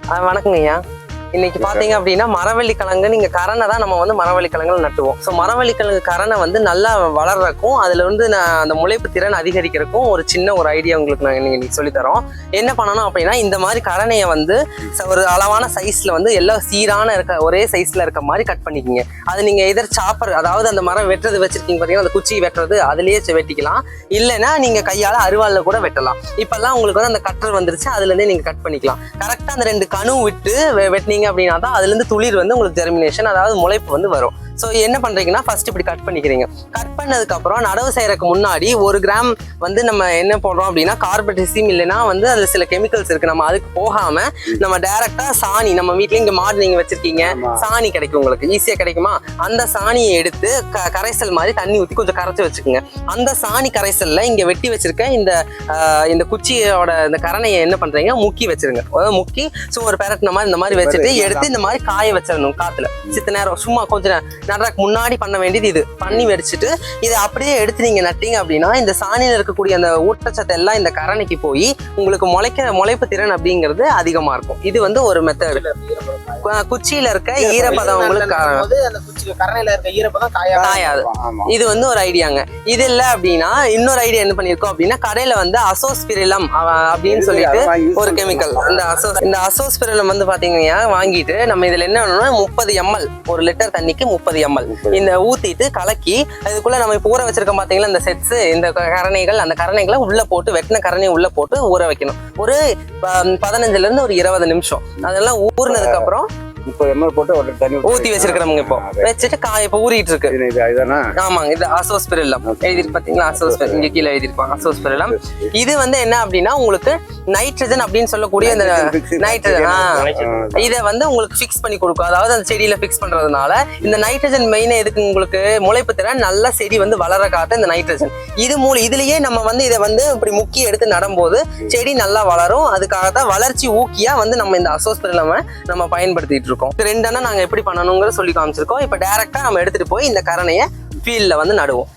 வணக்கங்க ஐயா. இன்னைக்கு பாத்தீங்க அப்படின்னா மரவள்ளி கிழங்கு நீங்க கரணை தான் நம்ம வந்து மரவள்ளி கிழங்குல நட்டுவோம். ஸோ மரவள்ளி கிழங்கு கரணை வந்து நல்லா வளர்றக்கும் அதுல வந்து அந்த முளைப்பு திறன் அதிகரிக்கிறதுக்கும் ஒரு சின்ன ஒரு ஐடியா உங்களுக்கு நாங்கள் இன்னைக்கு சொல்லித்தரோம். என்ன பண்ணணும் அப்படின்னா இந்த மாதிரி கரணையை வந்து ஒரு அளவான சைஸ்ல வந்து எல்லாம் சீரான இருக்க ஒரே சைஸ்ல இருக்க மாதிரி கட் பண்ணிக்கிங்க. அது நீங்க எதிர் சாப்பர், அதாவது அந்த மரம் வெட்டுறது வச்சிருக்கீங்க பாத்தீங்கன்னா அந்த குச்சி வெட்டுறது அதுலயே வெட்டிக்கலாம். இல்லைன்னா நீங்க கையால அருவாள்ல கூட வெட்டலாம். இப்பெல்லாம் உங்களுக்கு வந்து அந்த கட்டர் வந்துருச்சு, அதுல இருந்தே நீங்க கட் பண்ணிக்கலாம். கரெக்டா அந்த 2 கணு விட்டு வெட்டினீங்க அப்படின்னா தான் அதுல இருந்து துளிர் வந்து உங்களுக்கு ஜெர்மினேஷன், அதாவது முளைப்பு வந்து வரும். ஸோ என்ன பண்றீங்கன்னா ஃபர்ஸ்ட் இப்படி கட் பண்ணிக்கிறீங்க. கட் பண்ணதுக்கு அப்புறம் நடவு செய்யறதுக்கு முன்னாடி 1 கிராம் வந்து நம்ம என்ன போடுறோம் அப்படின்னா கார்பெட்டிசிம், இல்லைன்னா வந்து அதுல சில கெமிக்கல்ஸ் இருக்கு. நம்ம அதுக்கு போகாம நம்ம டைரக்டா சாணி, நம்ம வீட்லயும் இங்க மாடு நீங்க வச்சிருக்கீங்க, சாணி கிடைக்கும் உங்களுக்கு ஈஸியா கிடைக்குமா, அந்த சாணியை எடுத்து கரைசல் மாதிரி தண்ணி ஊற்றி கொஞ்சம் கரைச்சி வச்சுக்கோங்க. அந்த சாணி கரைசல்ல இங்க வெட்டி வச்சிருக்க இந்த குச்சியோட இந்த கரணையை என்ன பண்றீங்க முக்கி வச்சிருங்க. முக்கி ஒரு பெரட்டின மாதிரி இந்த மாதிரி வச்சுட்டு எடுத்து இந்த மாதிரி காய வச்சிடணும் காத்துல. சித்த நேரம் சும்மா கொஞ்சம் நடுறதுக்கு முன்னாடி பண்ண வேண்டியது இது. பண்ணி வச்சுட்டு இதை அப்படியே எடுத்து நீங்க நட்டீங்க அப்படின்னா இந்த சாணியில இருக்கக்கூடிய அந்த ஊட்டச்சத்து எல்லாம் இந்த கரணைக்கு போய் உங்களுக்கு முளைப்பு திறன் அப்படிங்கிறது அதிகமா இருக்கும். இது வந்து ஒரு மெத்தட். குச்சியில இருக்க ஈரப்பதம் உங்களுக்கு காயாது. இது வந்து ஒரு ஐடியாங்க. இது இல்ல அப்படின்னா இன்னொரு ஐடியா என்ன பண்ணிருக்கோம் அப்படின்னா கடையில வந்து அசோஸ்பிரிலம் அப்படின்னு சொல்லிட்டு ஒரு கெமிக்கல், இந்த அசோஸ்பிரிலம் வந்து பாத்தீங்கன்னா வாங்கிட்டு நம்ம இதுல என்ன பண்ணணும்னா 30 ml 1 லிட்டர் தண்ணிக்கு 30 ml இந்த ஊத்திட்டு கலக்கி அதுக்குள்ள நம்ம இப்ப ஊற வச்சிருக்கோம் பாத்தீங்களா இந்த செட்ஸ், இந்த கரணைகள், அந்த கரணைகளை உள்ள போட்டு வெட்டின கரணையை உள்ள போட்டு ஊற வைக்கணும். ஒரு 15ல இருந்து ஒரு 20 நிமிஷம். அதெல்லாம் ஊறினதுக்கு அப்புறம் 30 ml போட்டு ஒரு தண்ணி ஊத்தி வச்சிருக்கிறோம். இப்போ வச்சுட்டு இப்ப ஊறிட்டு இருக்கு. ஆமாங்க, இது அசோஸ்பிரிலம் எழுதிருக்கு பாத்தீங்களா, அசோஸ்பிரிலம் இங்க கீழே எழுதிருப்பாங்க அசோஸ்பிரிலம். இது வந்து என்ன அப்படின்னா உங்களுக்கு நைட்ரஜன் அப்படின்னு சொல்லக்கூடிய இந்த நைட்ரஜன் இதை வந்து உங்களுக்கு ஃபிக்ஸ் பண்ணி கொடுக்கும். அதாவது அந்த செடியில ஃபிக்ஸ் பண்றதுனால இந்த நைட்ரஜன் மெயினா எதுக்கு உங்களுக்கு முளைப்பு திறன், நல்ல செடி வந்து வளர காத்த இந்த நைட்ரஜன் இதுலயே நம்ம வந்து இதை வந்து இப்படி முக்கி எடுத்து நடும்போது செடி நல்லா வளரும். அதுக்காகத்தான் வளர்ச்சி ஊக்கியா வந்து நம்ம இந்த அசோஸ்பிரிலம் நம்ம பயன்படுத்திட்டு இருக்கோம். 2 நாங்க எப்படி பண்ணணுங்கிற சொல்லி காமிச்சிருக்கோம். இப்ப டைரக்டா நம்ம எடுத்துட்டு போய் இந்த கரணையை ஃபீல்ட்ல வந்து நடுவோம்.